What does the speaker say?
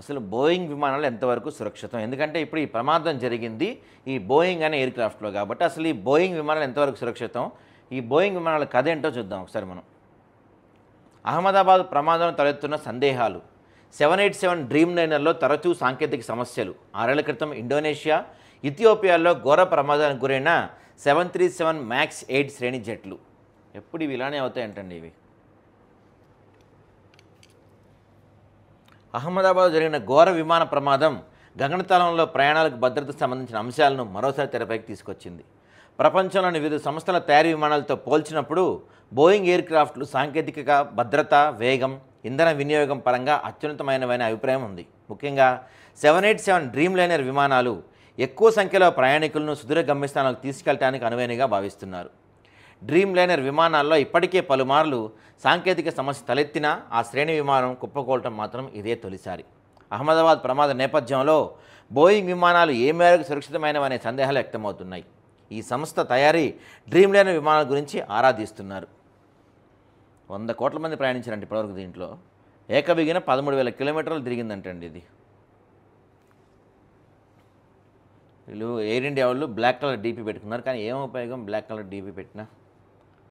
అసలు బోయింగ్ విమానాలు ఎంతవరకు సురక్షితం? ఎందుకంటే ఇప్పుడు ఈ ప్రమాదం జరిగింది ఈ బోయింగ్ అనే ఎయిర్ క్రాఫ్ట్‌లో కాబట్టి అసలు ఈ బోయింగ్ విమానాలు ఎంతవరకు సురక్షితం? ఈ బోయింగ్ విమానాల కథ ఏంటో చూద్దాం ఒకసారి మనం. అహ్మదాబాద్ ప్రమాదం తలెత్తున్న సందేహాలు. 787 డ్రీమ్ లైనర్లో తరచూ సాంకేతిక సమస్యలు. 6 ఏళ్ల క్రితం ఇండోనేషియా, ఇథియోపియాలో ఘోర ప్రమాదానికి గురైన 737 మ్యాక్స్ 8 శ్రేణి జెట్లు. ఎప్పుడు ఇవి ఇలానే అవుతాయంటండి ఇవి. అహ్మదాబాద్ జరిగిన ఘోర విమాన ప్రమాదం గగనతలంలో ప్రయాణాలకు భద్రతకు సంబంధించిన అంశాలను మరోసారి తెరపైకి తీసుకొచ్చింది. ప్రపంచంలోని వివిధ సంస్థల తయారీ విమానాలతో పోల్చినప్పుడు బోయింగ్ ఎయిర్ క్రాఫ్ట్లు సాంకేతిక భద్రత, వేగం, ఇంధన వినియోగం పరంగా అత్యున్నతమైనవనే అభిప్రాయం ఉంది. ముఖ్యంగా 787 డ్రీమ్ లైనర్ విమానాలు ఎక్కువ సంఖ్యలో ప్రయాణికులను సుదూర గమ్యస్థానాలకు తీసుకెళ్లడానికి అనువైనగా భావిస్తున్నారు. డ్రీమ్ లైనర్ విమానాల్లో ఇప్పటికే పలుమార్లు సాంకేతిక సమస్య తలెత్తినా ఆ శ్రేణి విమానం కుప్పకూలటం మాత్రం ఇదే తొలిసారి. అహ్మదాబాద్ ప్రమాద నేపథ్యంలో బోయింగ్ విమానాలు ఏ మేరకు సురక్షితమైనవనే సందేహాలు వ్యక్తమవుతున్నాయి. ఈ సంస్థ తయారీ డ్రీమ్ లైనర్ విమానాల గురించి ఆరాధిస్తున్నారు. 100 కోట్ల మంది ప్రయాణించారంటే ఇప్పటివరకు దీంట్లో ఏకబిగిన 13,000 కిలోమీటర్లు తిరిగిందంటండి ఇది. వీళ్ళు ఎయిర్ ఇండియా వాళ్ళు బ్లాక్ కలర్ డీపీ పెట్టుకున్నారు, కానీ ఏం ఉపయోగం బ్లాక్ కలర్ డీపీ పెట్టినా?